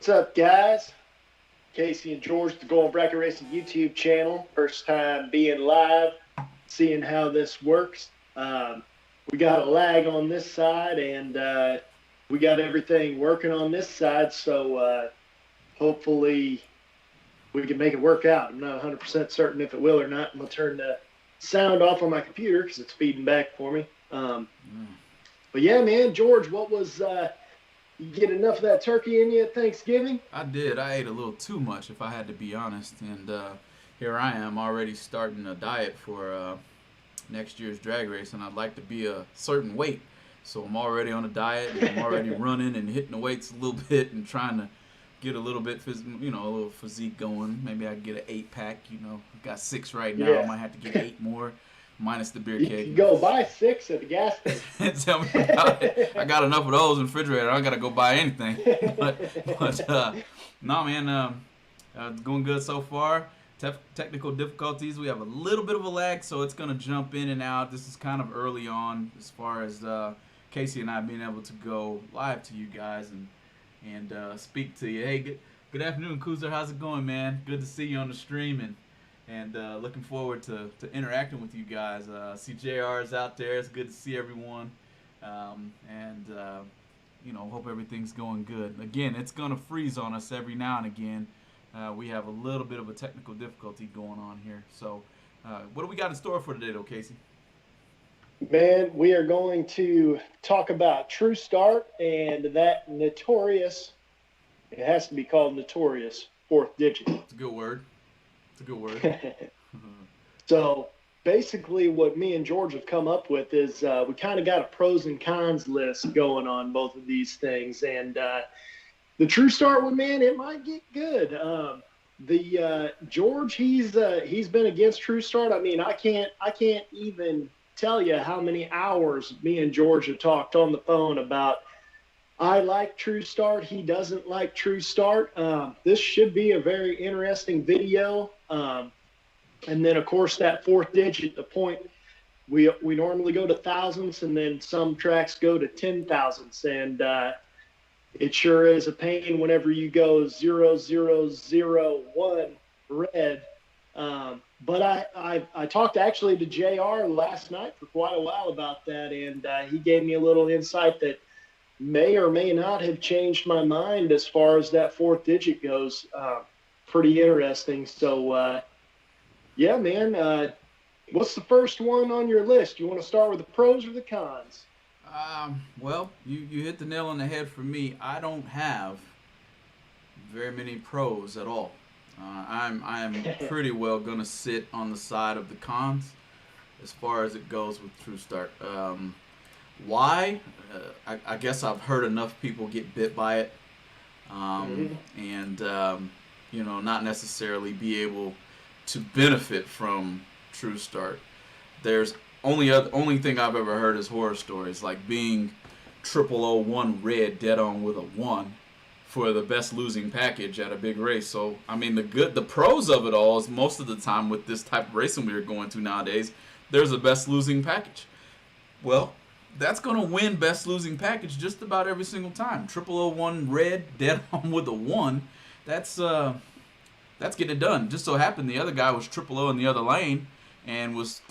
What's up, guys? Casey and George, the Going Bracket Racing YouTube channel. First time being live, seeing how this works. We got a lag on this side, and we got everything working on this side. So hopefully we can make it work out. I'm not 100% certain if it will or not. I'm gonna turn the sound off on my computer because it's feeding back for me. But yeah, man, George, what was you get enough of that turkey in you at Thanksgiving? I did. I ate a little too much, if I had to be honest. And here I am already starting a diet for next year's drag race, and I'd like to be a certain weight. So I'm already on a diet, and I'm already running and hitting the weights a little bit and trying to get a little bit, a little physique going. Maybe I can get an 8-pack. I've got 6 right now. I might have to get 8 more, minus the beer You keg. can go buy 6 at the gas station. Tell me about it. I got enough of those in the refrigerator. I don't gotta go buy anything. but no, man, going good so far. Technical difficulties. We have a little bit of a lag, so it's gonna jump in and out. This is kind of early on as far as Casey and I being able to go live to you guys and speak to you. Hey, good afternoon, Kuzer. How's it going, man? Good to see you on the stream and looking forward to interacting with you guys. See JR is out there. It's good to see everyone. Hope everything's going good. Again, it's going to freeze on us every now and again. We have a little bit of a technical difficulty going on here. So what do we got in store for today, though, Casey? Man, we are going to talk about TruStart and that notorious, it has to be called notorious, 4th digit. It's a good word. It's a good word. So basically what me and George have come up with is we kind of got a pros and cons list going on both of these things. And the TruStart one, man, it might get good. George, he's been against TruStart. I mean, I can't even tell you how many hours me and George have talked on the phone about I like TruStart. He doesn't like TruStart. This should be a very interesting video. And then, of course, that 4th digit, the point, we normally go to thousands, and then some tracks go to 10,000s. And it sure is a pain whenever you go 0001 red. But I talked actually to JR last night for quite a while about that, and he gave me a little insight that may or may not have changed my mind as far as that 4th digit goes. Pretty interesting. So, yeah, man, what's the first one on your list? You want to start with the pros or the cons? Well, you hit the nail on the head for me. I don't have very many pros at all. I'm pretty well going to sit on the side of the cons as far as it goes with TruStart. Why? I guess I've heard enough people get bit by it, and not necessarily be able to benefit from TruStart. There's only thing I've ever heard is horror stories, like being 0001 red dead on with a 1 for the best losing package at a big race. So I mean, the pros of it all is most of the time with this type of racing we're going to nowadays, there's a best losing package. Well, that's going to win best losing package just about every single time. 0001 red dead on with a 1. That's getting it done. Just so happened the other guy was 000 in the other lane and was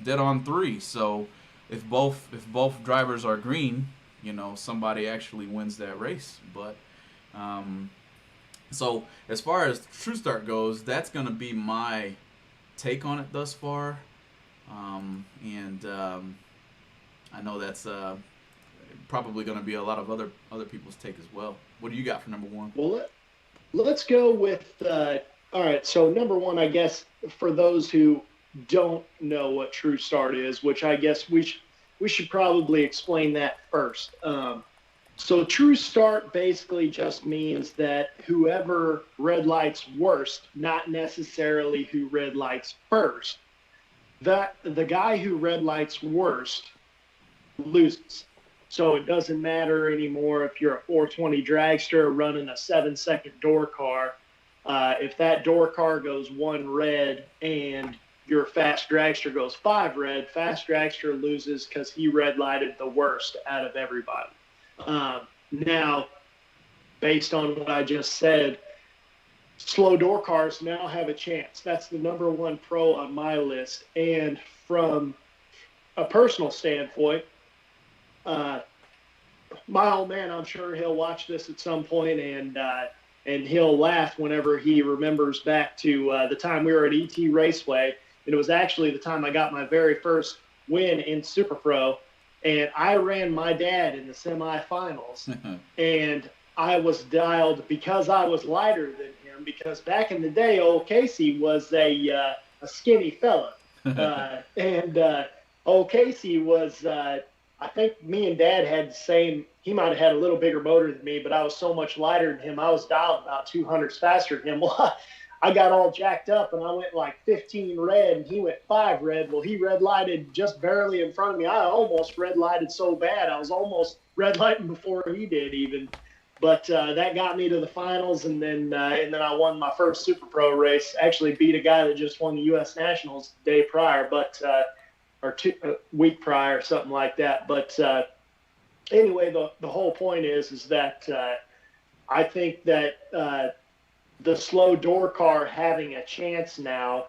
dead on 3. So if both drivers are green, somebody actually wins that race. But so as far as TruStart goes, that's going to be my take on it thus far. I know that's probably going to be a lot of other people's take as well. What do you got for number 1? Well, let's go with all right. So number 1, I guess, for those who don't know what TruStart is, which I guess we should probably explain that first. So TruStart basically just means that whoever red lights worst, not necessarily who red lights first, that the guy who red lights worst loses. So it doesn't matter anymore if you're a 420 dragster running a 7-second door car. If that door car goes 1 red and your fast dragster goes 5 red, fast dragster loses because he red lighted the worst out of everybody. Now, based on what I just said, slow door cars now have a chance. That's the number one pro on my list. And from a personal standpoint, uh, my old man, I'm sure he'll watch this at some point, and he'll laugh whenever he remembers back to the time we were at ET Raceway. And it was actually the time I got my very first win in Super Pro, and I ran my dad in the semifinals, and I was dialed because I was lighter than him. Because back in the day, old Casey was a skinny fella, and old Casey was. I think me and Dad had the same. He might have had a little bigger motor than me, but I was so much lighter than him. I was dialed about 200s faster than him. Well, I got all jacked up and I went like 15 red and he went 5 red. Well, he red lighted just barely in front of me. I almost red lighted so bad. I was almost red lighting before he did even. But that got me to the finals, and then I won my first Super Pro race. Actually, beat a guy that just won the U.S. Nationals the day prior, but or a week prior, or something like that. But anyway, the whole point is that I think that the slow door car having a chance now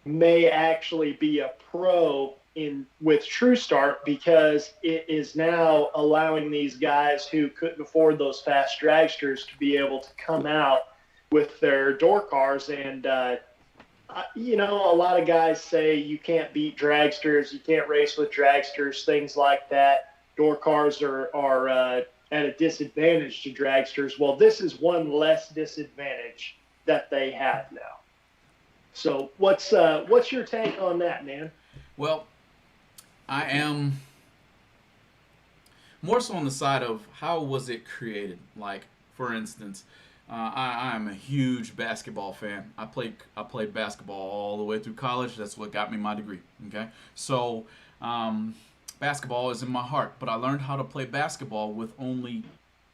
may actually be a pro in with TruStart, because it is now allowing these guys who couldn't afford those fast dragsters to be able to come out with their door cars. And you know, a lot of guys say you can't beat dragsters, you can't race with dragsters, things like that. Door cars are at a disadvantage to dragsters. Well, this is one less disadvantage that they have now. So what's your take on that, man? Well, I am more so on the side of how was it created. Like, for instance, I am a huge basketball fan. I played basketball all the way through college. That's what got me my degree. Okay, so basketball is in my heart. But I learned how to play basketball with only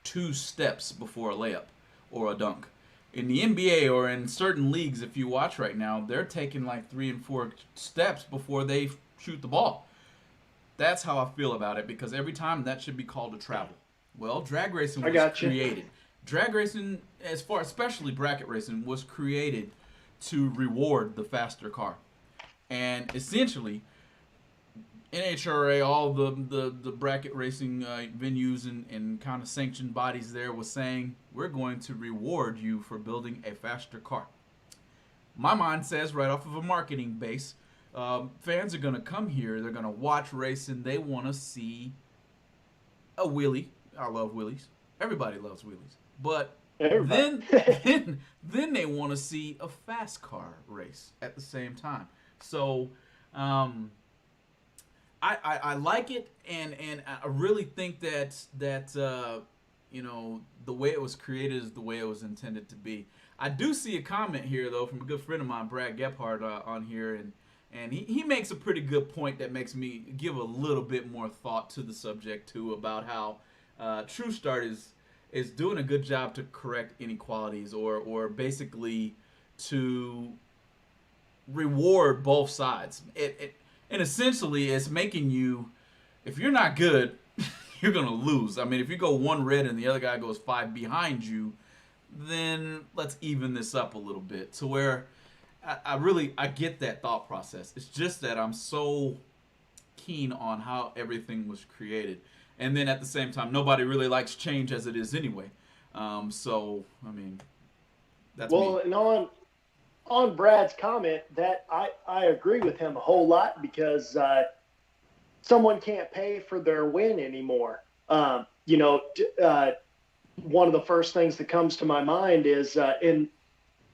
2 steps before a layup or a dunk. In the NBA or in certain leagues, if you watch right now, they're taking like 3 and 4 steps before they shoot the ball. That's how I feel about it, because every time that should be called a travel. Well, drag racing I was got you. created. Drag racing, as far especially bracket racing, was created to reward the faster car. And essentially, NHRA, all the bracket racing venues and kind of sanctioned bodies there was saying, we're going to reward you for building a faster car. My mind says, right off of a marketing base, fans are going to come here, they're going to watch racing, they want to see a wheelie. I love wheelies. Everybody loves wheelies. But Everybody. then they want to see a fast car race at the same time. So I like it, and I really think that you know, the way it was created is the way it was intended to be. I do see a comment here though from a good friend of mine, Brad Gephardt, on here, and he makes a pretty good point that makes me give a little bit more thought to the subject too, about how TruStart is doing a good job to correct inequalities, or basically to reward both sides. And essentially it's making you, if you're not good, you're gonna lose. I mean, if you go 1 red and the other guy goes 5 behind you, then let's even this up a little bit to where I get that thought process. It's just that I'm so keen on how everything was created, and then at the same time, nobody really likes change as it is anyway. So I mean, that's Well, me. and on Brad's comment, that I agree with him a whole lot, because someone can't pay for their win anymore. You know, one of the first things that comes to my mind is in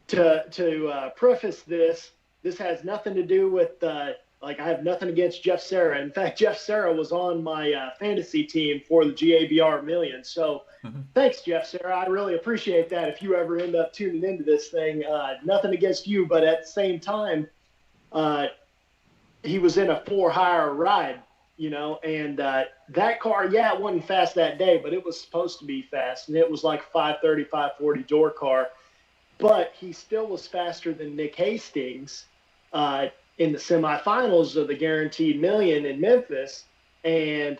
to preface this. This has nothing to do with like, I have nothing against Jeff Serra. In fact, Jeff Serra was on my fantasy team for the GABR Million. So thanks, Jeff Serra. I really appreciate that. If you ever end up tuning into this thing, nothing against you, but at the same time, he was in a for-hire ride, you know, and that car, yeah, it wasn't fast that day, but it was supposed to be fast, and it was like 530, 540 door car, but he still was faster than Nick Hastings in the semifinals of the Guaranteed Million in Memphis, and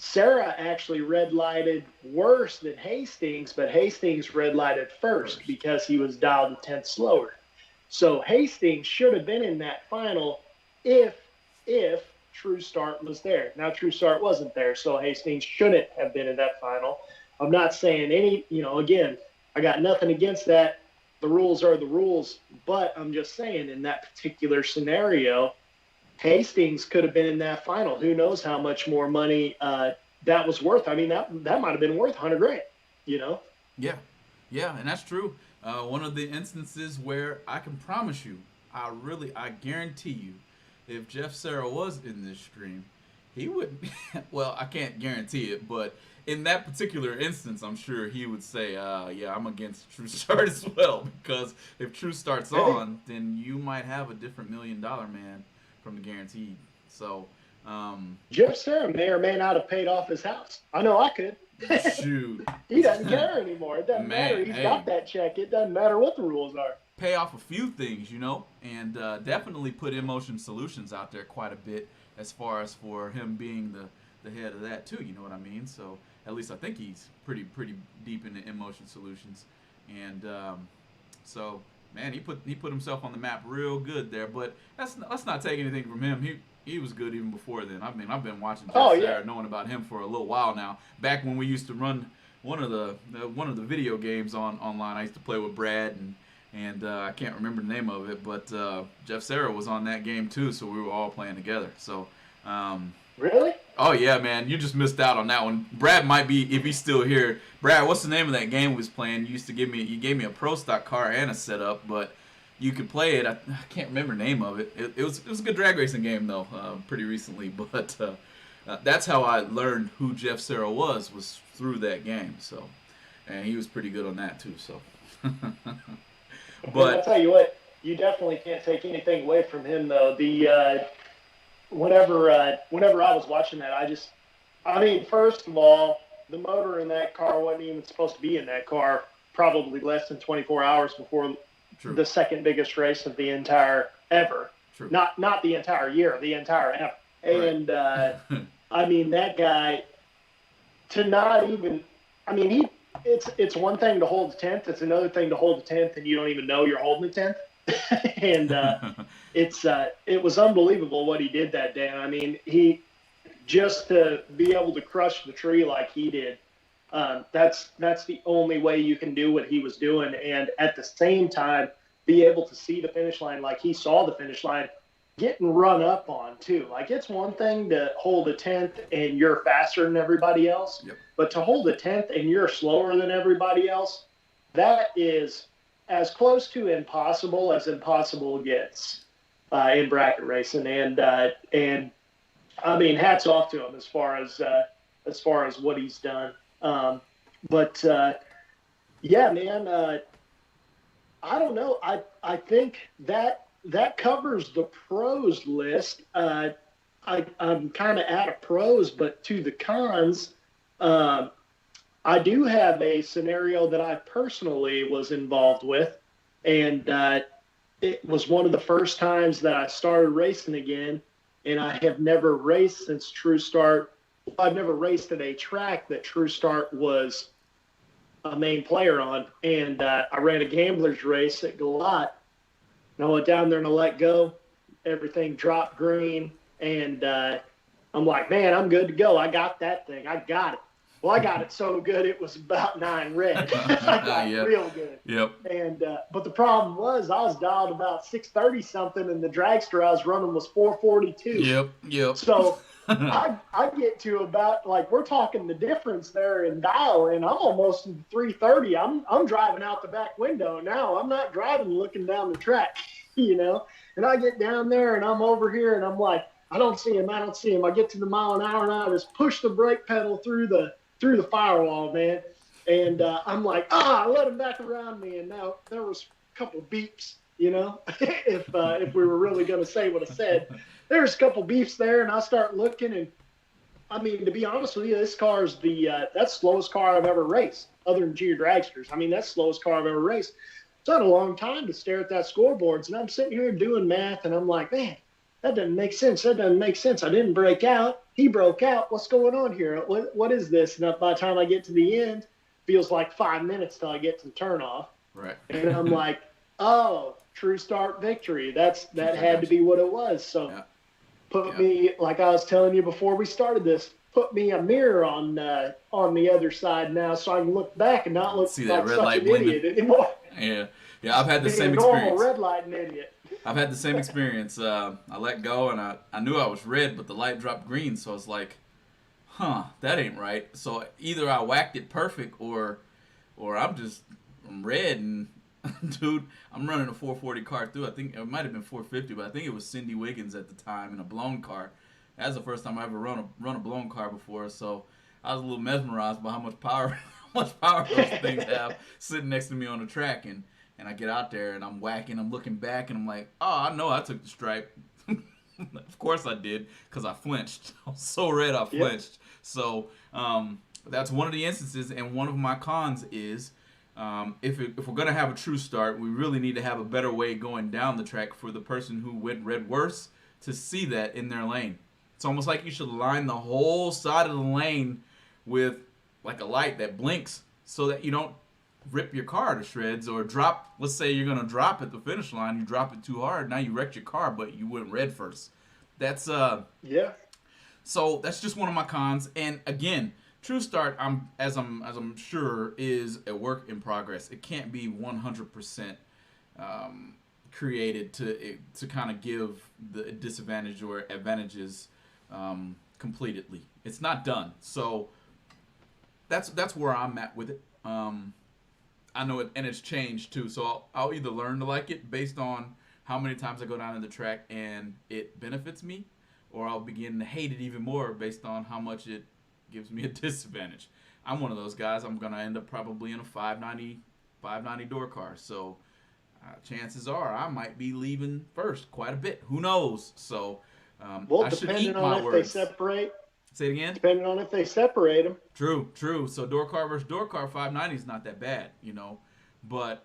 Sarah actually red lighted worse than Hastings, but Hastings red lighted first First. because he was dialed a tenth slower. So Hastings should have been in that final if if TruStart was there. Now TruStart wasn't there, so Hastings shouldn't have been in that final. I'm not saying any, again, I got nothing against that. The rules are the rules, but I'm just saying in that particular scenario, Hastings could have been in that final. Who knows how much more money that was worth? I mean, that might have been worth 100 grand. You know? Yeah, yeah, and that's true. One of the instances where I can promise you, I guarantee you, if Jeff Sarah was in this stream, he would. Well, I can't guarantee it, but in that particular instance, I'm sure he would say, "Yeah, I'm against TruStart as well." Because if TruStart's Hey, on, then you might have a different $1 million man from the guaranteed. So, um, Jeff Sarah may or may not have paid off his house. I know I could. shoot, He doesn't care anymore. It doesn't matter. man, He's hey, got that check. It doesn't matter what the rules are. pay off a few things, and definitely put Emotion Solutions out there quite a bit as far as for him being the head of that too. You know what I mean? So at least I think he's pretty deep into Emotion Solutions, and so man, he put himself on the map real good there. But let's not take anything from him. He was good even before then. I mean, I've been watching Oh Jeff yeah. Sarah, knowing about him for a little while now. Back when we used to run one of the video games online, I used to play with Brad and I can't remember the name of it, but Jeff Sarah was on that game too, so we were all playing together. So, Really? oh yeah, man, you just missed out on that one. Brad might be, if he's still here. Brad, what's the name of that game we was playing? You gave me a pro stock car and a setup, but you could play it. I can't remember the name of it. It was a good drag racing game though, pretty recently. But that's how I learned who Jeff Sarah was through that game. So, and he was pretty good on that too. So, Well, I'll but tell you what. You definitely can't take anything away from him, though. Whenever I was watching that, I mean, first of all, the motor in that car wasn't even supposed to be in that car. Probably less than 24 hours before true, the second biggest race of the entire ever. true, Not the entire year, the entire ever. right. And I mean, that guy to not even. I mean, it's one thing to hold the tenth. It's another thing to hold the tenth, and you don't even know you're holding the tenth. And it was unbelievable what he did that day. I mean, he just to be able to crush the tree like he did. That's the only way you can do what he was doing, and at the same time, be able to see the finish line like he saw the finish line, getting run up on too. Like it's one thing to hold a tenth and you're faster than everybody else, Yep. but to hold a tenth and you're slower than everybody else, that is as close to impossible as impossible gets in bracket racing. And I mean, hats off to him as far as what he's done. But yeah, man, I don't know. I think that covers the pros list. I'm kind of out of pros, but to the cons, I do have a scenario that I personally was involved with, and it was one of the first times that I started racing again, and I have never raced since TruStart. I've never raced at a track that TruStart was a main player on, and I ran a gambler's race at Galat, and I went down there and I let go. Everything dropped green, and I'm like, man, I'm good to go. I got that thing. I got it. Well, I got it so good it was about 9 red. I got Yep. real good. Yep. And but the problem was I was dialed about 630 something, and the dragster I was running was 442. Yep. Yep. So I get to about, like, we're talking the difference there in dial, and I'm almost in 330. I'm driving out the back window now. I'm not driving looking down the track, you know. And I get down there and I'm over here and I'm like, I don't see him. I don't see him. I get to the mile an hour and I just push the brake pedal through the firewall, man. And I'm like, I let him back around me. And now there was a couple beeps, you know, if we were really going to say what I said. There's a couple beeps there, and I start looking, and I mean, to be honest with you, this car is that's the slowest car I've ever raced, other than Junior Dragsters. I mean, that's the slowest car I've ever raced. It's not a long time to stare at that scoreboards, and I'm sitting here doing math, and I'm like, man, that doesn't make sense. That doesn't make sense. I didn't break out. He broke out. What's going on here? What is this? And by the time I get to the end, feels like 5 minutes till I get to the turnoff. Right. And I'm like, oh, TruStart victory. That TruStart had to got you. be what it was. So Yeah. put Yeah. me, like I was telling you before we started this, put me a mirror on the other side now, so I can look back and not look See that like red such light an blinking? idiot anymore. Yeah. Yeah. I've had the Be a same normal experience. red light idiot. I've had the same experience. I let go and I knew I was red, but the light dropped green, so I was like, huh, that ain't right. So either I whacked it perfect or I'm red and dude, I'm running a 440 car through. I think it might have been 450, but I think it was Cindy Wiggins at the time in a blown car. That's the first time I ever run a blown car before, so I was a little mesmerized by how much power how much power those things have sitting next to me on the track and I get out there and I'm whacking, I'm looking back and I'm like, oh, I know I took the stripe. Of course I did, because I flinched. I was so red I Yep. flinched. So that's one of the instances, and one of my cons is if we're going to have a true start, we really need to have a better way going down the track for the person who went red worse to see that in their lane. It's almost like you should line the whole side of the lane with like a light that blinks so that you don't rip your car to shreds or drop. Let's say you're gonna drop at the finish line, you drop it too hard. Now you wrecked your car, but you went red first. That's Yeah. so that's just one of my cons. And again, TruStart, I'm sure, is a work in progress. It can't be 100% created to kind of give the disadvantage or advantages completely. It's not done. So that's where I'm at with it. I know it, and it's changed too. So I'll either learn to like it based on how many times I go down to the track and it benefits me, or I'll begin to hate it even more based on how much it gives me a disadvantage. I'm one of those guys. I'm gonna end up probably in a 590 door car. So chances are I might be leaving first quite a bit. Who knows? So Well, I should eat my words. Say it again. Depending on if they separate them. True, true. So door car versus door car, 590 is not that bad, you know. But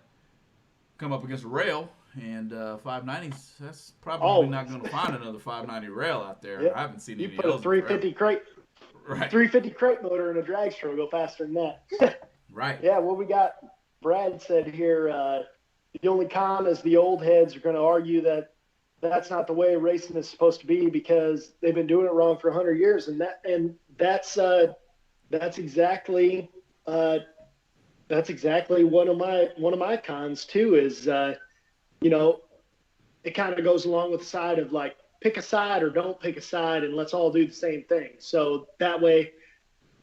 come up against a rail and 590s, that's probably Always. not going to find another 590 rail out there. Yep. I haven't seen You any put of a those in forever. 350 Right, crate motor in a drag strip, go faster than that. right. Yeah, well, we got Brad said here. The only con is the old heads are going to argue that that's not the way racing is supposed to be because they've been doing it wrong for 100 years, and that's exactly one of my cons too. Is you know, it kind of goes along with the side of like pick a side or don't pick a side, and let's all do the same thing. So that way,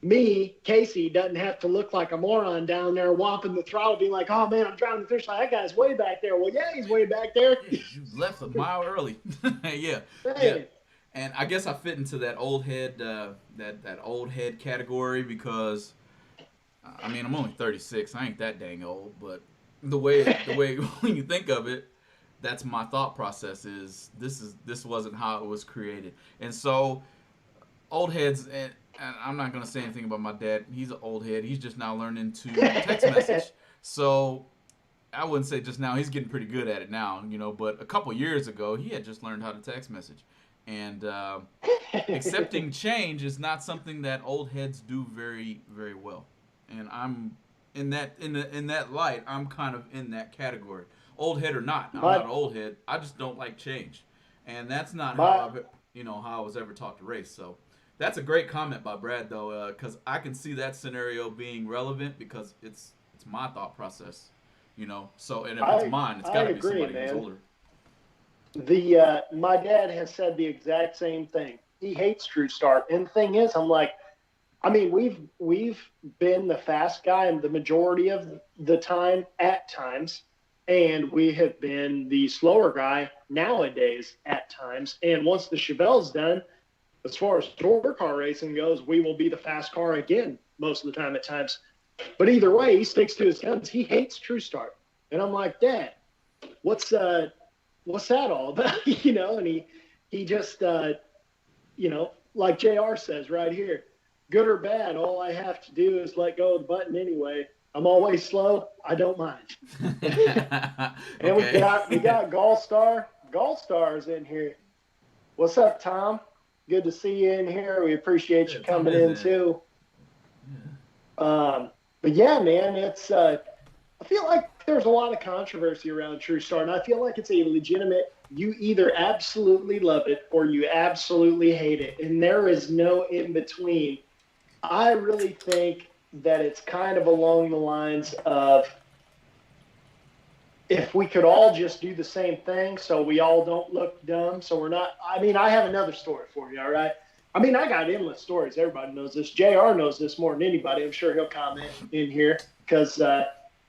me, Casey, doesn't have to look like a moron down there whopping the throttle, being like, oh man, I'm driving the finish line. That guy's way back there. Well, yeah, he's way back there. Yeah, you left a mile early. Yeah, yeah. Hey. And I guess I fit into that old head, that old head category because, I mean, I'm only 36. I ain't that dang old, but the way when you think of it, that's my thought process. This wasn't how it was created, and so old heads. And I'm not gonna say anything about my dad. He's an old head. He's just now learning to text message. So I wouldn't say just now. He's getting pretty good at it now, you know. But a couple years ago, he had just learned how to text message, and accepting change is not something that old heads do very, very well. And I'm in that light. I'm kind of in that category. Old head or not, I'm not an old head. I just don't like change, and that's not how how I was ever taught to race. So that's a great comment by Brad though, because I can see that scenario being relevant because it's my thought process, you know. So and if it's mine, it's got to be somebody who's older. My dad has said the exact same thing. He hates TruStart, and the thing is, I'm like, I mean, we've been the fast guy the majority of the time at times, and we have been the slower guy nowadays at times. And once the Chevelle's done, as far as door car racing goes, we will be the fast car again most of the time at times. But either way, he sticks to his guns. He hates TruStart, and I'm like, Dad, what's that all about? You know, and he just like JR says right here, good or bad, all I have to do is let go of the button anyway. I'm always slow. I don't mind. And we got Gallstar's in here. What's up, Tom? Good to see you in here. We appreciate Yeah, you Tom coming is in in. too. Yeah. But yeah, man, it's I feel like there's a lot of controversy around TrueStar, and I feel like it's a legitimate. You either absolutely love it or you absolutely hate it, and there is no in between. I really think that it's kind of along the lines of if we could all just do the same thing so we all don't look dumb. So we're not, I mean, I have another story for you. All right. I mean, I got endless stories. Everybody knows this. JR knows this more than anybody. I'm sure he'll comment in here because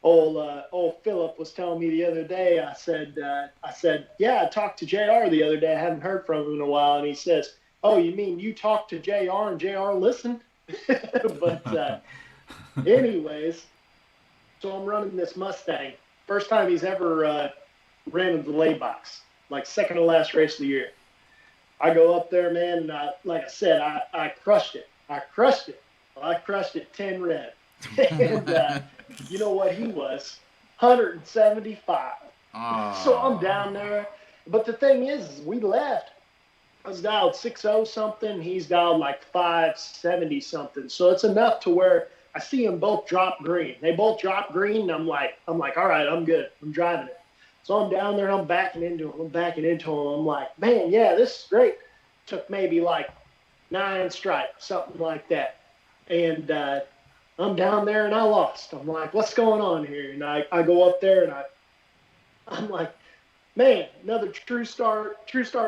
old Philip was telling me the other day. I said, yeah, I talked to JR the other day. I haven't heard from him in a while. And he says, oh, you mean you talked to JR and JR listened? But anyways, so I'm running this Mustang. First time he's ever ran a delay box, like second to last race of the year. I go up there, man, and like I said, I crushed it. I crushed it. Well, I crushed it 10 red. And you know what he was? 175. So I'm Oh. down there. But the thing is, we left. I was dialed 6-0 something. He's dialed like 570 something. So it's enough to where I see them both drop green. They both drop green. And I'm like, all right, I'm good. I'm driving it. So I'm down there. I'm backing into him. I'm backing into him. I'm like, man, yeah, this is great. Took maybe like 9 stripes, something like that. And I'm down there and I lost. I'm like, what's going on here? And I go up there and I'm like, man, another true start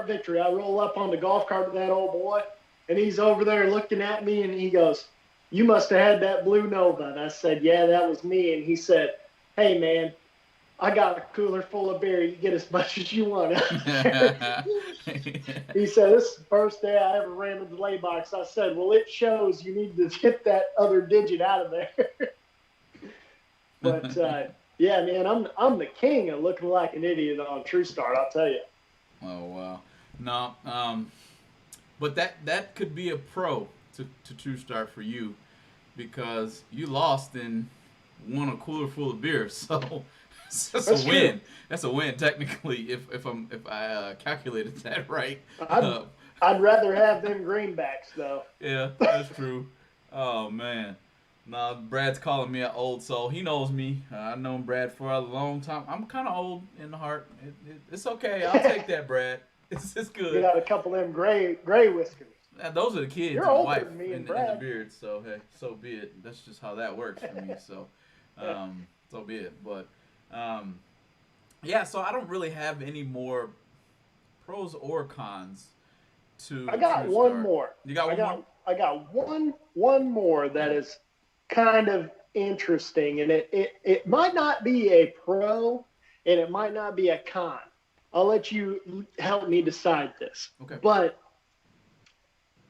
victory. I roll up on the golf cart with that old boy, and he's over there looking at me, and he goes, "You must have had that blue Nova." And I said, "Yeah, that was me." And he said, "Hey, man, I got a cooler full of beer. You get as much as you want out there." He said, "This is the first day I ever ran the delay box." I said, "Well, it shows you need to get that other digit out of there." But yeah, man, I'm the king of looking like an idiot on TrueStart. I'll tell you. Oh wow. No, but that could be a pro to True Start for you because you lost and won a cooler full of beer. So that's a That's true. win. That's a win technically if I calculated that right. I'd Uh, I'd rather have them greenbacks though. yeah, that's true. Oh man. No, Brad's calling me an old soul. He knows me. I've known Brad for a long time. I'm kind of old in the heart. It's okay. I'll take that, Brad. It's good. Get out a couple of them gray whiskers. Those are the kids You're and the older wife than me and in the Brad. beard. So hey, so be it. That's just how that works for me. So, so be it. But um, yeah. So I don't really have any more pros or cons I to got True one Start. more. You got I one more? got I got one more that Yeah. is kind of interesting, and it might not be a pro, and it might not be a con. I'll let you help me decide this, Okay. but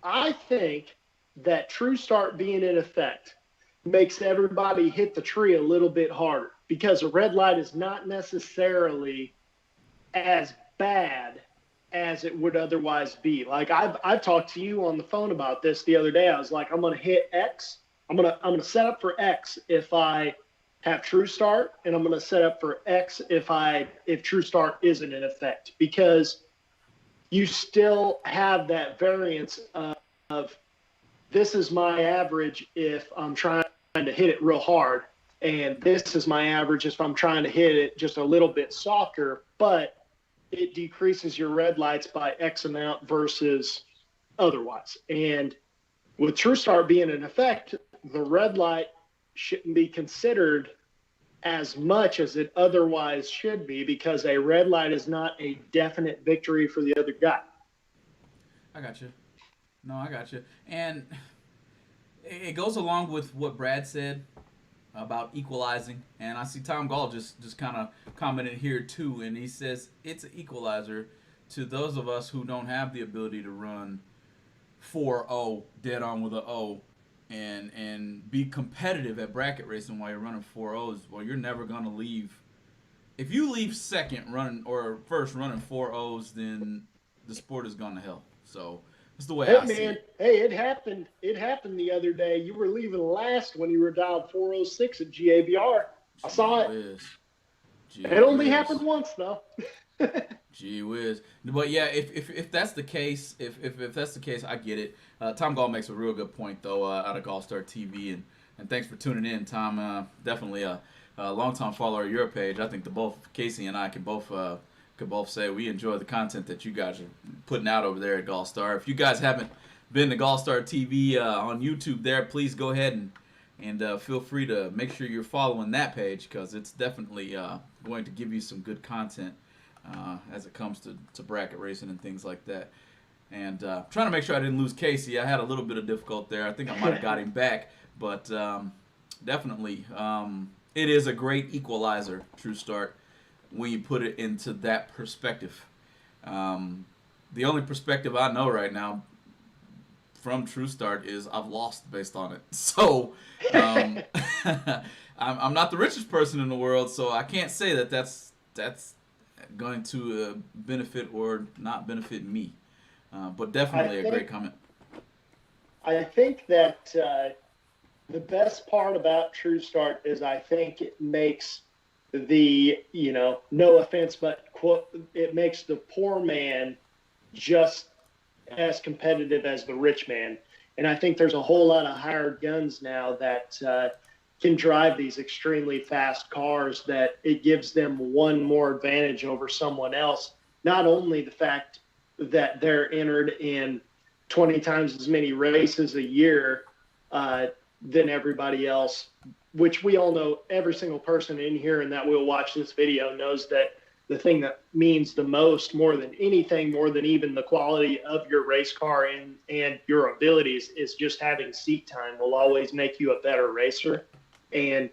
I think that True Start being in effect makes everybody hit the tree a little bit harder because a red light is not necessarily as bad as it would otherwise be. Like I've talked to you on the phone about this the other day. I was like, I'm gonna hit X. I'm gonna set up for X if I have True Start, and I'm gonna set up for X if True Start isn't in effect because you still have that variance of this is my average if I'm trying to hit it real hard, and this is my average if I'm trying to hit it just a little bit softer, but it decreases your red lights by X amount versus otherwise. And with TrueStart being in effect, the red light shouldn't be considered as much as it otherwise should be because a red light is not a definite victory for the other guy. I got you. No, I got you. And it goes along with what Brad said about equalizing. And I see Tom Gall just kind of commented here too, and he says it's an equalizer to those of us who don't have the ability to run 4-0 dead on with a O and be competitive at bracket racing while you're running 4-0s. Well, you're never gonna leave. If you leave second running or first running 4-0s, then the sport has gone to hell. So that's the way Hey I see man, it. hey, it happened. It happened the other day. You were leaving last when you were dialed 406 at GABR. I Gee saw it. whiz. It Gee only happened whiz. once though. Gee whiz. But yeah, if that's the case, if that's the case, I get it. Tom Gall makes a real good point though out of Gallstar TV, and thanks for tuning in, Tom. Definitely a longtime follower of your page. I think the both Casey and I could both say we enjoy the content that you guys are putting out over there at Gallstar. If you guys haven't been to Gallstar TV on YouTube, there, please go ahead and feel free to make sure you're following that page because it's definitely going to give you some good content as it comes to bracket racing and things like that. And trying to make sure I didn't lose Casey. I had a little bit of difficulty there. I think I might have got him back, but definitely it is a great equalizer, TruStart, when you put it into that perspective. The only perspective I know right now from TruStart is I've lost based on it. So I'm not the richest person in the world, so I can't say that that's going to benefit or not benefit me. But definitely a great comment. I think that the best part about TruStart is I think it makes the, no offense, but it makes the poor man just as competitive as the rich man. And I think there's a whole lot of hired guns now that can drive these extremely fast cars that it gives them one more advantage over someone else. Not only the fact that they're entered in 20 times as many races a year than everybody else, which we all know, every single person in here and that will watch this video knows that the thing that means the most, more than anything, more than even the quality of your race car and your abilities, is just having seat time will always make you a better racer. And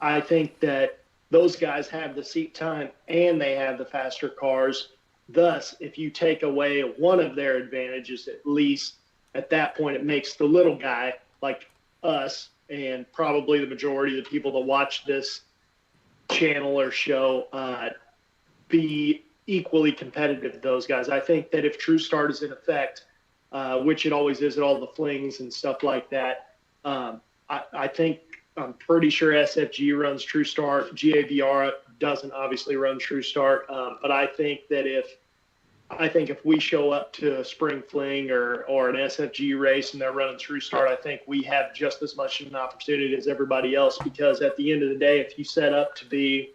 I think that those guys have the seat time and they have the faster cars. Thus, if you take away one of their advantages, at least at that point, it makes the little guy like us and probably the majority of the people that watch this channel or show be equally competitive to those guys. I think that if TruStart is in effect, which it always is at all the flings and stuff like that, I think I'm pretty sure SFG runs TruStart. GAVR doesn't obviously run TruStart, but I think if we show up to a spring fling or an SFG race and they're running TruStart, I think we have just as much of an opportunity as everybody else, because at the end of the day, if you set up to be,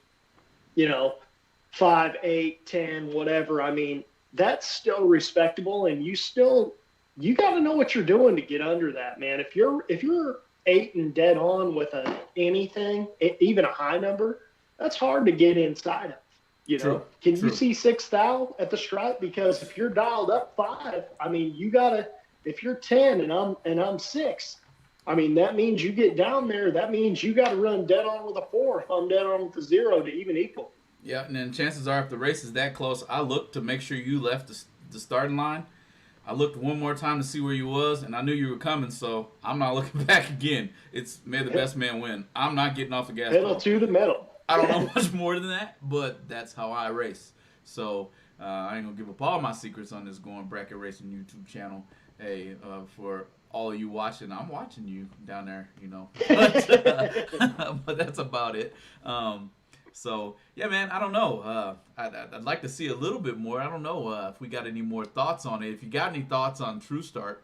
5, 8, 10, whatever, I mean, that's still respectable, and you got to know what you're doing to get under that, man. If you're 8 and dead on with anything, even a high number, that's hard to get inside of. True. Can you see 6 thou at the stripe? Because if you're dialed up 5, I mean, you gotta. If you're 10 and I'm 6, I mean, that means you get down there. That means you got to run dead on with a 4 if I'm dead on with a 0 to even equal. Yeah, and then chances are, if the race is that close, I looked to make sure you left the starting line. I looked one more time to see where you was, and I knew you were coming, so I'm not looking back again. It's may the best man win. I'm not getting off the gas pedal pedal. To the metal. I don't know much more than that, but that's how I race. So I ain't gonna give up all my secrets on this Going Bracket Racing YouTube channel. Hey, for all of you watching, I'm watching you down there, but that's about it. So yeah, man, I don't know. I'd like to see a little bit more. I don't know if we got any more thoughts on it. If you got any thoughts on TruStart,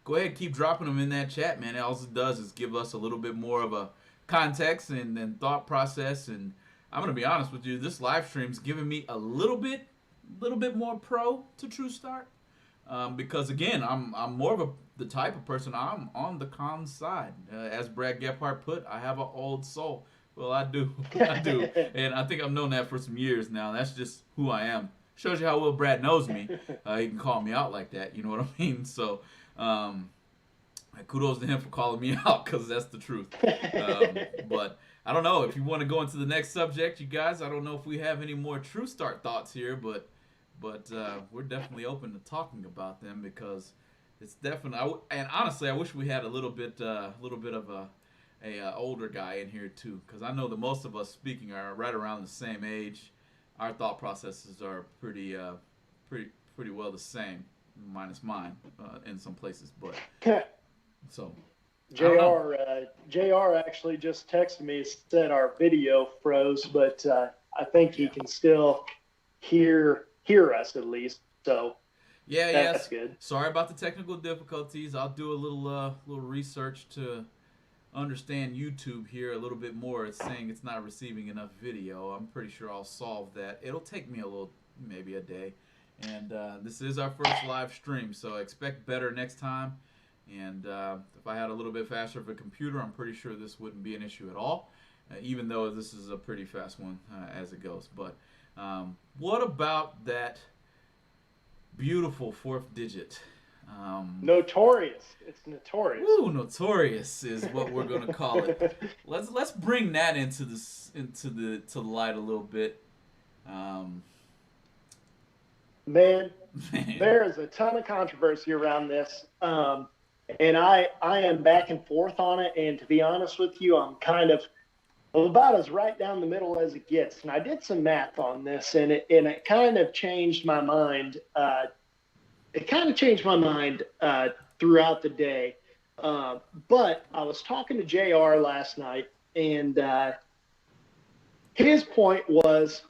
go ahead, keep dropping them in that chat, man. All it does is give us a little bit more of a context and thought process. And I'm gonna be honest with you, this live stream's giving me a little bit more pro to TruStart. Because again, I'm more of the type of person, I'm on the con side. As Brad Gephardt put, I have an old soul. Well, I do, and I think I've known that for some years now. That's just who I am. Shows you how well Brad knows me. He can call me out like that. You know what I mean? So, kudos to him for calling me out, because that's the truth. But I don't know if you want to go into the next subject, you guys. I don't know if we have any more TruStart thoughts here, but we're definitely open to talking about them, because it's definitely. And honestly, I wish we had a little bit of a older guy in here too, because I know that most of us speaking are right around the same age. Our thought processes are pretty well the same, minus mine in some places. But so JR actually just texted me, said our video froze, but I think he can still hear us at least. So Yeah, that's yes. good. Sorry about the technical difficulties. I'll do a little research to understand YouTube here a little bit more. It's saying it's not receiving enough video. I'm pretty sure I'll solve that. It'll take me a little, maybe a day. And this is our first live stream, so expect better next time. And if I had a little bit faster of a computer, I'm pretty sure this wouldn't be an issue at all, even though this is a pretty fast one as it goes. But what about that beautiful fourth digit? Notorious. It's notorious. Woo, notorious is what we're gonna call it. Let's bring that into the light a little bit. Um, Man, man, there is a ton of controversy around this. And I am back and forth on it. And to be honest with you, I'm kind of about as right down the middle as it gets. And I did some math on this, and it kind of changed my mind. It kind of changed my mind throughout the day. But I was talking to JR last night, and his point was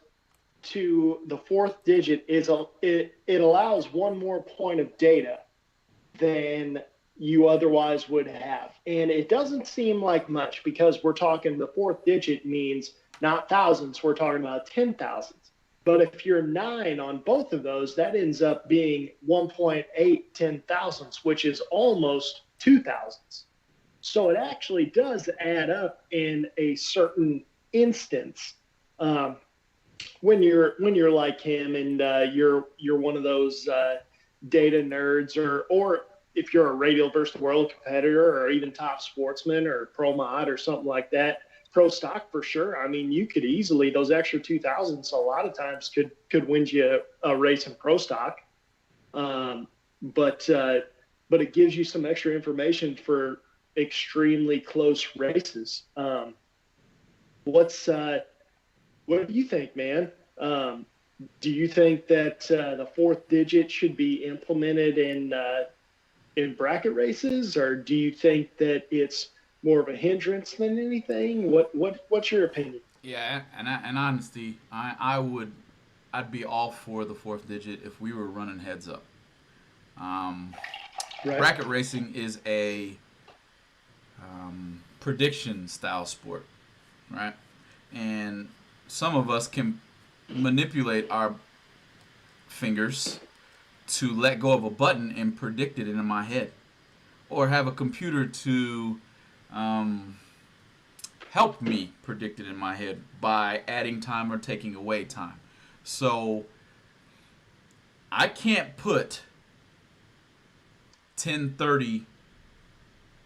to the fourth digit it allows one more point of data than you otherwise would have. And it doesn't seem like much because we're talking the fourth digit means not thousands, we're talking about 10,000s. But if you're 9 on both of those, that ends up being 1.8 10,000s, which is almost 2,000s. So it actually does add up in a certain instance. When you're like him and you're one of those data nerds, or if you're a Radial versus the World competitor, or even top sportsman or pro mod or something like that, pro stock for sure. I mean, you could easily, those extra 2,000s a lot of times could win you a race in pro stock. But it gives you some extra information for extremely close races. What do you think, man? Do you think that the fourth digit should be implemented in bracket races, or do you think that it's more of a hindrance than anything? What's your opinion? yeah, and honesty, I'd be all for the fourth digit if we were running heads up. Um, Right. Bracket racing is a prediction style sport, right? And some of us can manipulate our fingers to let go of a button and predict it in my head, or have a computer to help me predict it in my head by adding time or taking away time. So I can't put 1030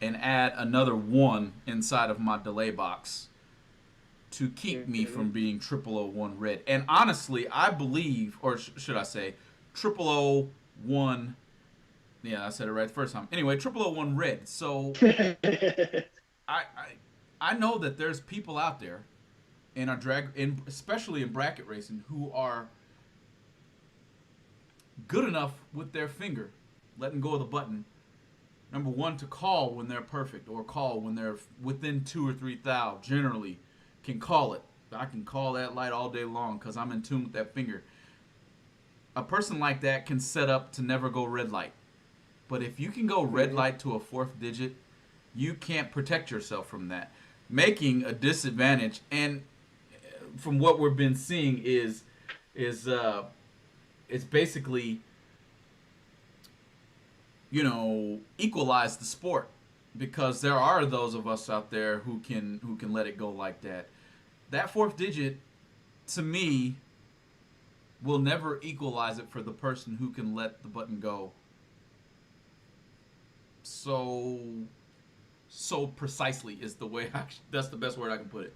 and add another 1 inside of my delay box to keep me from being 0001 red. And honestly, I believe, or should I say, 0001. Yeah, I said it right the first time. Anyway, 0001 red. So I, I I know that there's people out there in our especially in bracket racing, who are good enough with their finger, letting go of the button. Number one, to call when they're perfect, or call when they're within 2 or 3 thou. Generally, can call it. I can call that light all day long because I'm in tune with that finger. A person like that can set up to never go red light. But if you can go red light to a fourth digit, you can't protect yourself from that, making a disadvantage. And from what we've been seeing is it's basically, equalize the sport, because there are those of us out there who can let it go like that. That fourth digit, to me, will never equalize it for the person who can let the button go so precisely, is the way that's the best word I can put it.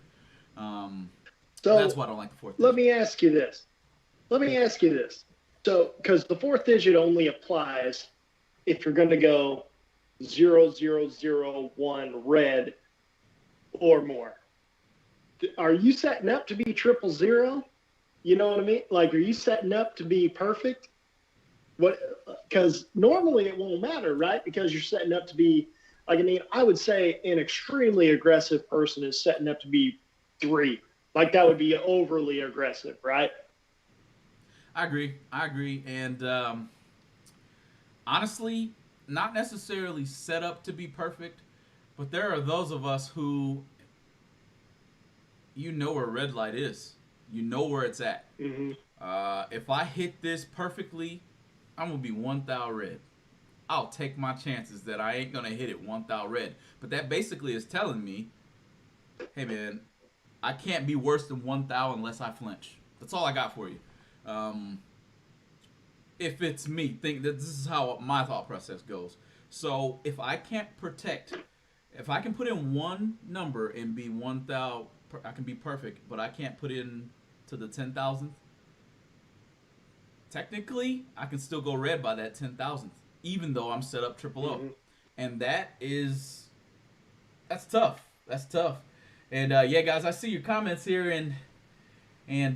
That's So why I don't like the fourth let digit. me ask you this. Let me ask you this. So, because the fourth digit only applies if you're going to go 0001 red or more. Are you setting up to be 000? You know what I mean? Like, are you setting up to be perfect? What? Because normally it won't matter, right? Because you're setting up to be, like, I mean, I would say an extremely aggressive person is setting up to be 3. Like, that would be overly aggressive, right? I agree. I agree. And honestly, not necessarily set up to be perfect, but there are those of us who you know where red light is. You know where it's at. Hmm. If I hit this perfectly, I'm gonna be 1,000 red. I'll take my chances that I ain't gonna hit it 1,000 red. But that basically is telling me, hey man, I can't be worse than 1,000 unless I flinch. That's all I got for you. Um, if it's me, think that this is how my thought process goes. So if I can't protect, if I can put in one number and be 1,000, I can be perfect, but I can't put in to the 10,000th. Technically, I can still go red by that 10,000th, even though I'm set up triple O, Hmm. and that's tough. That's tough. And yeah, guys, I see your comments here, and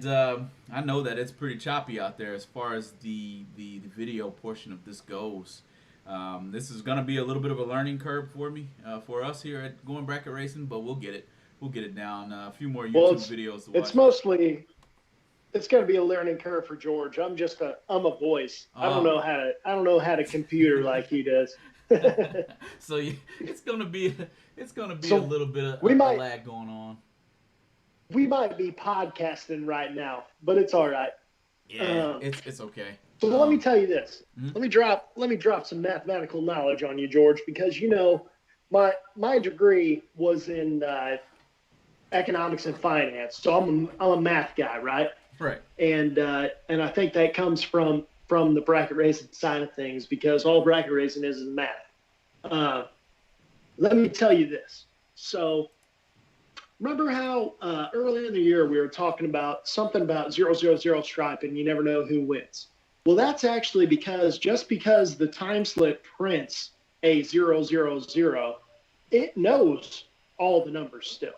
I know that it's pretty choppy out there as far as the video portion of this goes. This is gonna be a little bit of a learning curve for me, for us here at Going Bracket Racing, but we'll get it. We'll get it down. A few more Well, YouTube videos to it's watch. mostly it's going to be a learning curve for George. I'm a voice. Oh, I don't know how to computer like he does. so yeah, it's gonna be it's gonna be a So little bit of we a might lag going on. we might be podcasting right now, but it's all right. Yeah, Um, it's okay. so let me tell you this. Mhm. Let me drop some mathematical knowledge on you, George, because you know my degree was in economics and finance, so I'm a math guy, right? Right. And I think that comes from the bracket racing side of things because all bracket racing is math. Uh, let me tell you this. So remember how early in the year we were talking about something about 000 stripe and you never know who wins? Well, that's actually because just because the time slip prints a 000, it knows all the numbers still.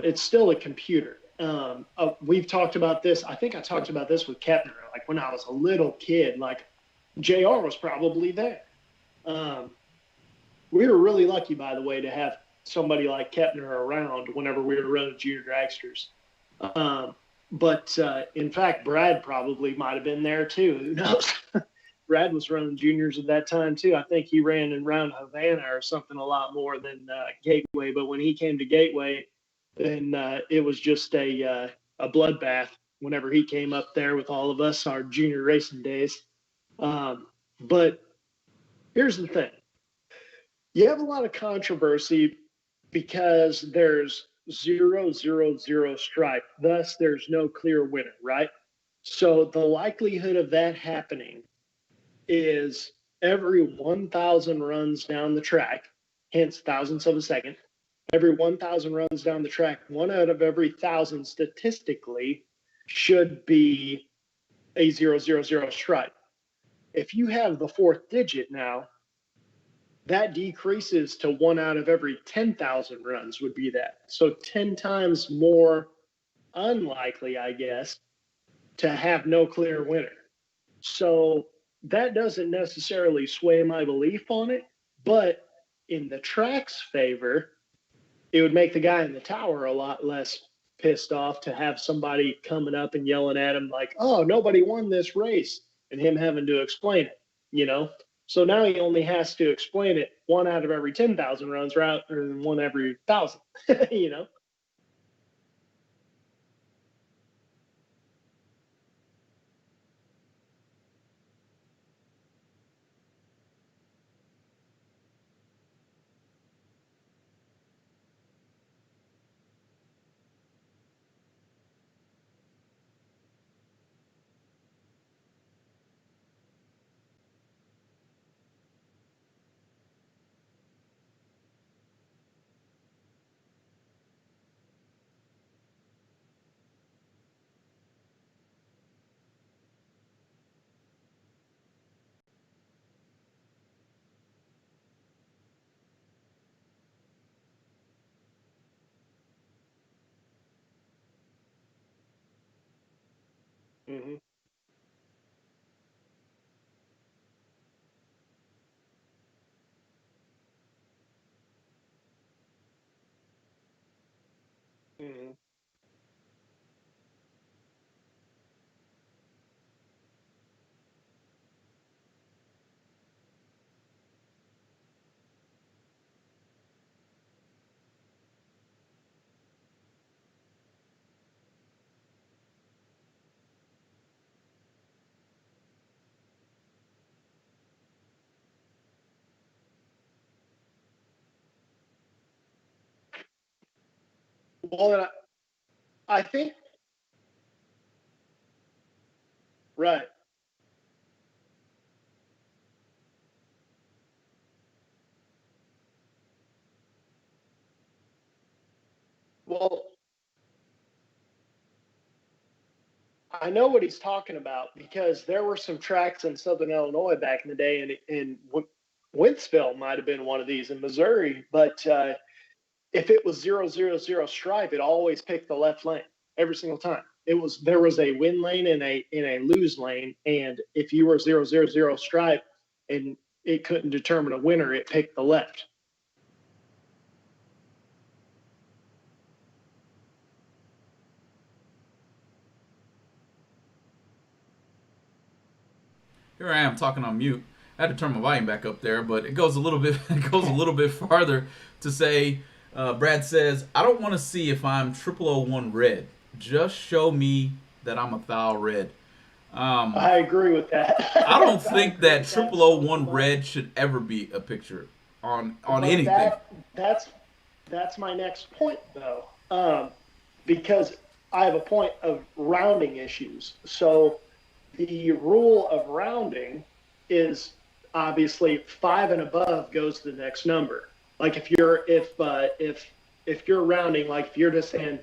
It's still a computer. We've talked about this. I think I talked about this with Kepner, like when I was a little kid, like JR was probably there. Um, we were really lucky, by the way, to have somebody like Kepner around whenever we were running junior dragsters. Um, but in fact, Brad probably might have been there too. Who knows? Brad was running juniors at that time too. I think he ran around Havana or something a lot more than Gateway. But when he came to Gateway, then it was just a bloodbath. Whenever he came up there with all of us, our junior racing days. But here's the thing: you have a lot of controversy because there's 000 stripe. Thus, there's no clear winner, right? So the likelihood of that happening is every 1,000 runs down the track, hence thousandths of a second, every 1,000 runs down the track, one out of every thousand statistically should be a 000 stripe. If you have the fourth digit now, that decreases to one out of every 10,000 runs would be that. So 10 times more unlikely, I guess, to have no clear winner. So that doesn't necessarily sway my belief on it, but in the track's favor, it would make the guy in the tower a lot less pissed off to have somebody coming up and yelling at him like, "Oh, nobody won this race," and him having to explain it, you know. So now he only has to explain it one out of every 10,000 runs, rather than one every thousand, you know. Mm-hmm. Mm-hmm. Well, and I think right. Well, I know what he's talking about because there were some tracks in Southern Illinois back in the day, and Wentzville might have been one of these in Missouri. But if it was 000 stripe, it always picked the left lane every single time. There was a win lane and a lose lane, and if you were 000 stripe and it couldn't determine a winner, it picked the left. Here I am talking on mute. I had to turn my volume back up there, but it goes a little bit. It goes a little bit farther to say. Brad says, "I don't want to see if I'm 0001 red. Just show me that I'm a thou red." I agree with that. I don't think that 0001 red should ever be a picture on But anything. that's my next point though, because I have a point of rounding issues. So the rule of rounding is obviously five and above goes to the next number. Like if you're rounding, like if you're just in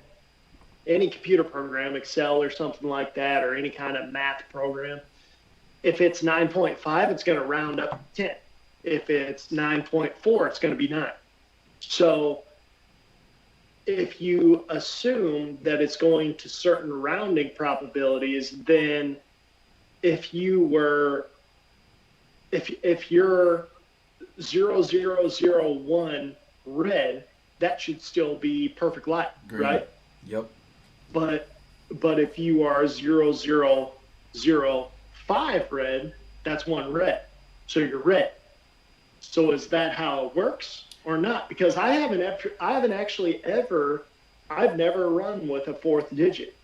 any computer program, Excel or something like that, or any kind of math program, if it's 9.5, it's going to round up to 10. If it's 9.4, it's going to be 9. So if you assume that it's going to certain rounding probabilities, then if you were if you're 0001 red, that should still be perfect light, Green. right? Yep. But if you are 0005 red, that's one red. So you're red. So is that how it works or not? Because I've never run with a fourth digit.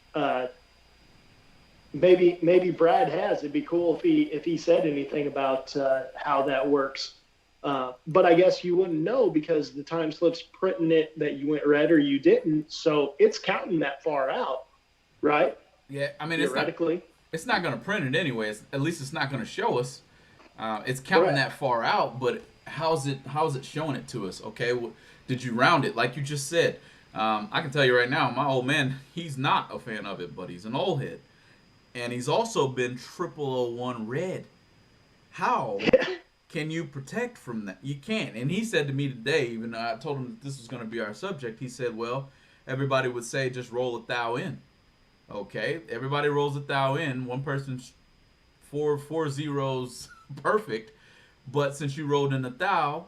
Maybe Brad has. It'd be cool if he said anything about how that works. But I guess you wouldn't know because the time slip's printing it that you went red or you didn't. So it's counting that far out, right? Yeah, I mean Theoretically. it's not going to print it anyways. At least it's not going to show us. It's counting Correct. that far out, but how's it showing it to us? Okay, did you round it like you just said? I can tell you right now, my old man, he's not a fan of it, but he's an old head, and he's also been 0001 red. How can you protect from that? You can't. And he said to me today, even though I told him that this was going to be our subject, he said, "Well, everybody would say just roll a thou in." Okay, everybody rolls a thou in. One person's four zeros perfect, but since you rolled in a thou,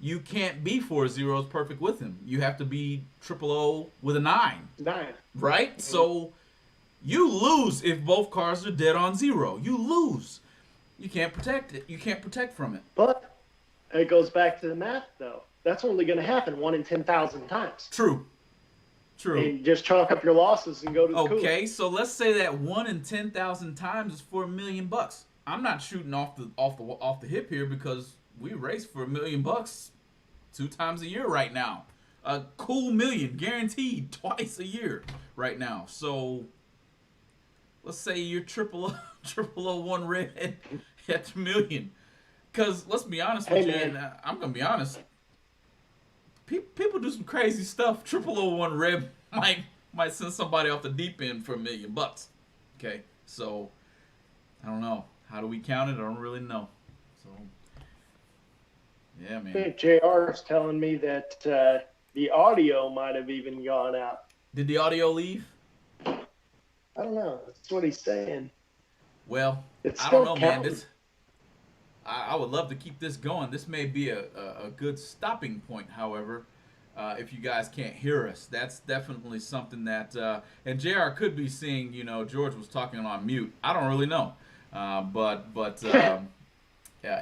you can't be four zeros perfect with him. You have to be 000 with a 9, 9. right? So you lose if both cards are dead on 0. You lose. You can't protect it. You can't protect from it. But it goes back to the math, though. That's only going to happen 1 in 10,000 times. True. True. And just chalk up your losses and go to the Okay, cooler. so let's say that 1 in 10,000 times is for $1,000,000. I'm not shooting off the hip here because we race for $1,000,000 2 times a year right now. A cool million guaranteed twice a year right now. So let's say you're triple O one red at the million. Because let's be honest with Hey, you, man. and I'm gonna be honest. People do some crazy stuff. 0001 red might send somebody off the deep end for $1,000,000. Okay, so I don't know. How do we count it? I don't really know. So yeah, I man. think JR is telling me that the audio might have even gone out. Did the audio leave? I don't know. That's what he's saying. Well, It's I don't still know, man. counting. I would love to keep this going. This may be a good stopping point, however, if you guys can't hear us. That's definitely something that, and JR could be seeing, George was talking on mute. I don't really know. But yeah,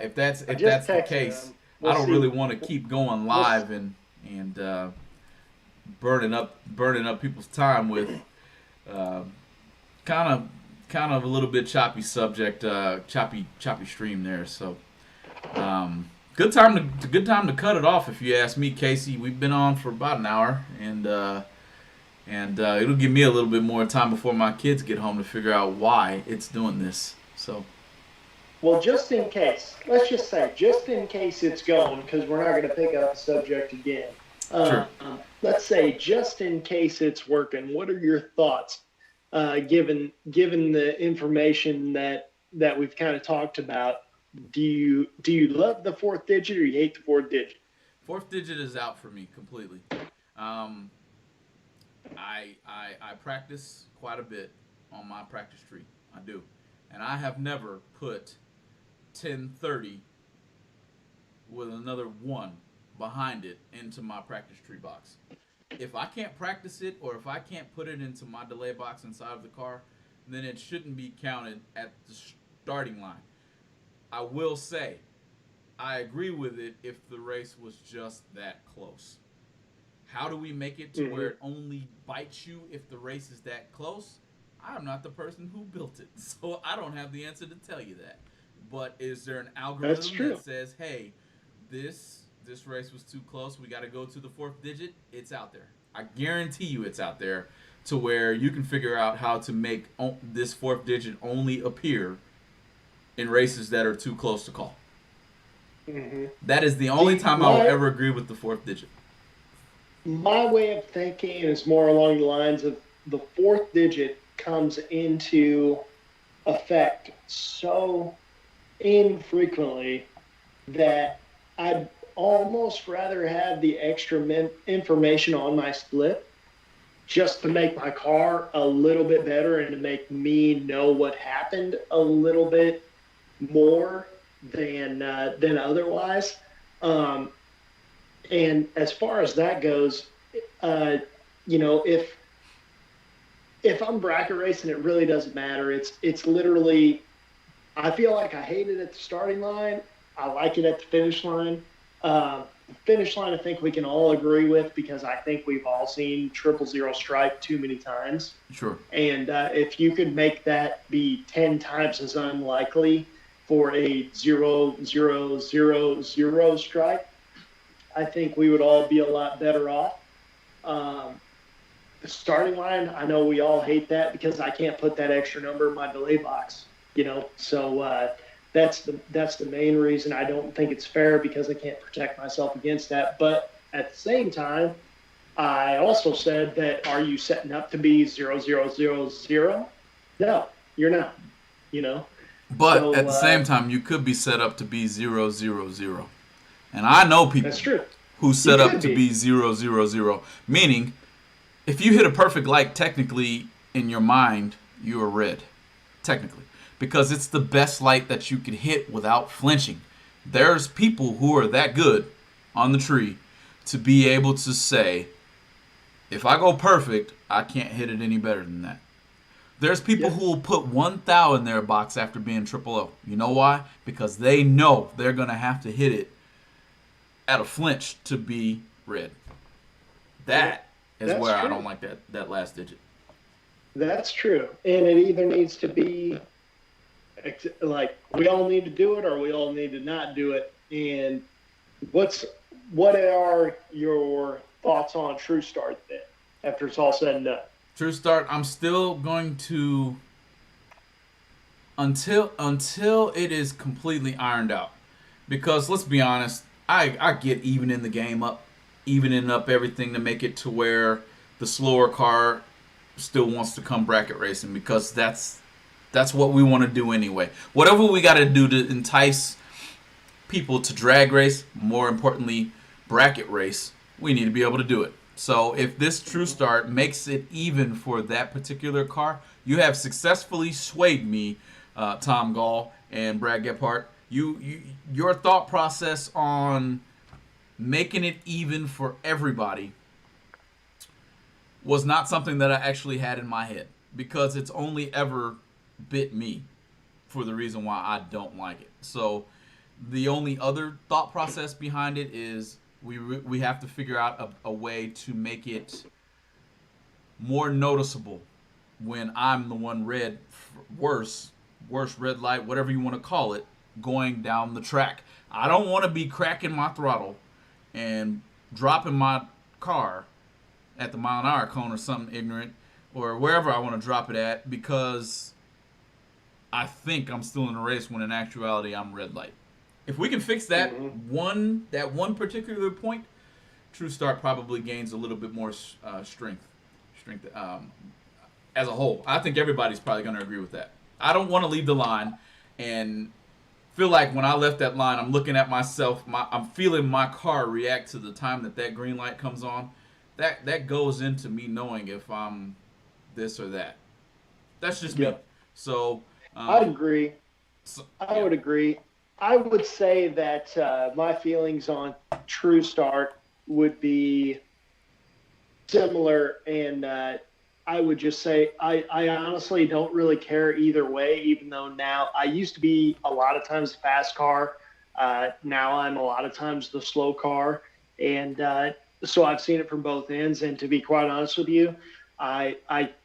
if that's the texted case, him. We'll I don't see. really want to keep going live and burning up people's time with uh, kind of a little bit choppy subject, choppy stream there. So good time to cut it off if you ask me, Casey. We've been on for about an hour, and And it'll give me a little bit more time before my kids get home to figure out why it's doing this. So, Well, just in case, let's just say, just in case it's going, because we're not going to pick up the subject again. sure. Let's say, just in case it's working, what are your thoughts, given the information that we've kind of talked about? Do you love the fourth digit or you hate the fourth digit? Fourth digit is out for me completely. Um, I practice quite a bit on my practice tree. I do. And I have never put 1030 with another 1 behind it into my practice tree box. If I can't practice it or if I can't put it into my delay box inside of the car, then it shouldn't be counted at the starting line. I will say, I agree with it if the race was just that close. How do we make it to where Mm-hmm. it only bites you if the race is that close? I'm not the person who built it, so I don't have the answer to tell you that. But is there an That's algorithm that true. says, "Hey, this race was too close. We got to go to the fourth digit"? It's out there. I guarantee you, it's out there to where you can figure out how to make this fourth digit only appear in races that are too close to call. Mm-hmm. That is the only See, time I will ever agree with the fourth digit. my way of thinking is more along the lines of the fourth digit comes into effect so infrequently that I'd almost rather have the extra information on my slip just to make my car a little bit better and to make me know what happened a little bit more than otherwise. Um, and as far as that goes, uh, you know, if I'm bracket racing, it really doesn't matter. It's literally, I feel like I hate it at the starting line. I like it at the finish line. The finish line, I think we can all agree with because I think we've all seen 000 stripe too many times. Sure. And if you could make that be 10 times as unlikely for a 000 stripe, I think we would all be a lot better off. Um, the starting line, I know we all hate that because I can't put that extra number in my delay box, So that's the main reason I don't think it's fair because I can't protect myself against that. But at the same time, I also said that are you setting up to be 000? No, you're not. You know, But so at the same time, you could be set up to be 000. And I know that's people true. who You set up could to be. be 000, meaning if you hit a perfect light, technically in your mind, you are red. Technically. Because it's the best light that you can hit without flinching. There's people who are that good on the tree to be able to say, if I go perfect, I can't hit it any better than that. There's people Yep. who will put 1 thou in their box after being triple O. You know why? Because they know they're going to have to hit it at a flinch to be red. Yep. That is That's where I don't true. like that last digit. That's true. And it either needs to be like we all need to do it or we all need to not do it. And what's what are your thoughts on TruStart then after it's all said and done? TruStart, I'm still going to until it is completely ironed out. Because let's be honest, I get evening up everything to make it to where the slower car still wants to come bracket racing because that's what we want to do anyway. Whatever we got to do to entice people to drag race, more importantly, bracket race, we need to be able to do it. So if this True Mm-hmm. Start makes it even for that particular car, you have successfully swayed me, Tom Gall and Brad Gephardt. Your thought process on making it even for everybody was not something that I actually had in my head because it's only ever bit me for the reason why I don't like it. So the only other thought process behind it is we have to figure out a way to make it more noticeable when I'm the one red, worse red light, whatever you want to call it, going down the track. I don't want to be cracking my throttle and dropping my car at the mile an hour cone or something ignorant, or wherever I want to drop it at, because I think I'm still in a race when in actuality I'm red light. If we can fix that one particular point, TruStart probably gains a little bit more strength as a whole. I think everybody's probably going to agree with that. I don't want to leave the line and feel like when I left that line, I'm looking at myself. I'm feeling my car react to the time that green light comes on. That goes into me knowing if I'm this or that. That's just me. Yep. So, I'd um, agree. so I yeah, would agree. I would say that my feelings on True Start would be similar, and I would just say I honestly don't really care either way. Even though now I used to be a lot of times the fast car, now I'm a lot of times the slow car, and so I've seen it from both ends. And to be quite honest with you, I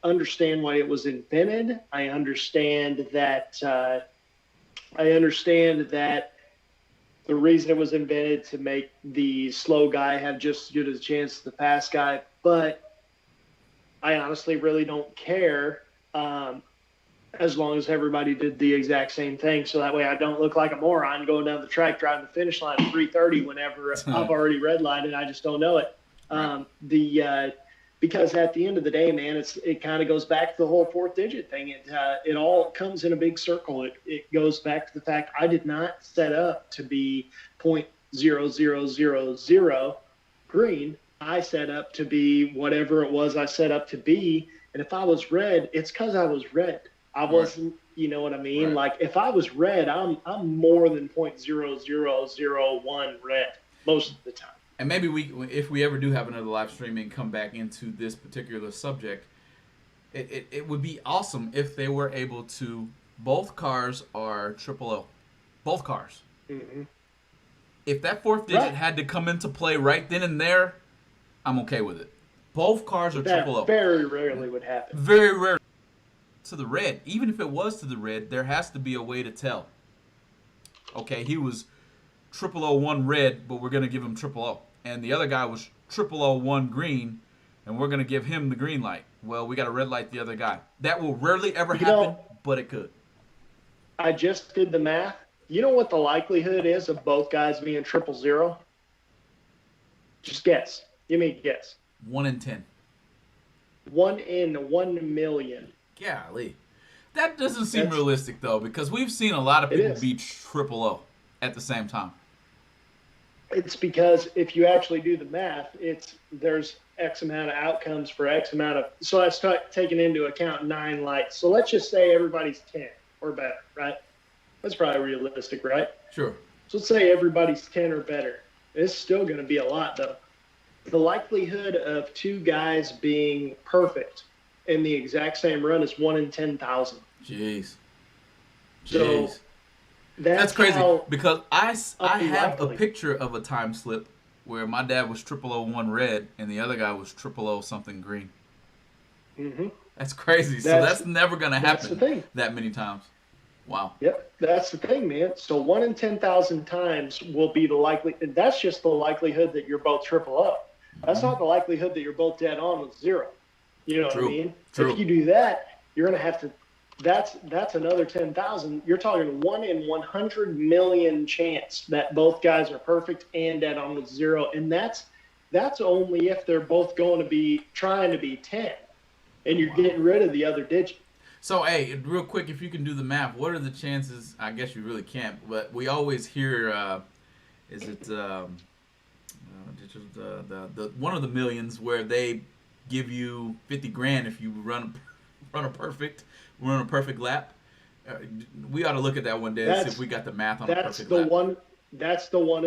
understand why it was invented. I understand that the reason it was invented to make the slow guy have just as good a chance as the fast guy, but I honestly really don't care, as long as everybody did the exact same thing. So that way I don't look like a moron going down the track driving the finish line at 3:30 whenever I've already redlined and I just don't know it. right. The Because at the end of the day, man, it kind of goes back to the whole fourth digit thing. It all comes in a big circle. It goes back to the fact I did not set up to be 0.0000 green. I set up to be whatever it was I set up to be. And if I was red, it's because I was red. I Right. wasn't, you know what I mean? Right. Like if I was red, I'm more than 0.0001 red most of the time. And maybe if we ever do have another live stream and come back into this particular subject, it would be awesome if they were able to. Both cars are triple O. Both cars. Mm-hmm. If that fourth digit Right. had to come into play right then and there, I'm okay with it. Both cars are triple That O. very rarely would happen. Very rare to the red. Even if it was to the red, there has to be a way to tell. Okay, he was 001 red, but we're going to give him triple O. And the other guy was 001 green, and we're going to give him the green light. Well, we got to red light the other guy. That will rarely ever You happen, know, but it could. I just did the math. You know what the likelihood is of both guys being 000? Just guess. Give me a guess. 1 in 10. 1 in 1 million. Golly. That doesn't seem That's realistic, though, because we've seen a lot of it people is. be triple O at the same time. It's because if you actually do the math, there's X amount of outcomes for X amount of. So that's taking into account 9 lights. So let's just say everybody's 10 or better, right? That's probably realistic, right? Sure. So let's say everybody's 10 or better. It's still going to be a lot, though. The likelihood of two guys being perfect in the exact same run is 1 in 10,000. Jeez. So Jeez. That's that's crazy how because I have a unlikely. picture of a time slip where my dad was 001 red and the other guy was 000 something green. Hmm. That's crazy. So That's that's never going to that's the happen thing. that many times. Wow. Yep, that's the thing, man. So 1 in 10,000 times will be the likely. And that's just the likelihood that you're both triple up. That's Hmm. not the likelihood that you're both dead on with zero. You know what I True. mean? If True. you do that, you're gonna have to. That's another 10,000. You're talking 1 in 100 million chance that both guys are perfect and dead on with zero, and that's only if they're both going to be trying to be 10, and you're Wow. getting rid of the other digit. So, hey, real quick, if you can do the math, what are the chances? I guess you really can't, but we always hear, is it the one of the millions where they give you 50 grand if you run a perfect run a perfect lap. Uh, we ought to look at that one day and see if That's we got the math on a that's perfect the lap. one. That's the one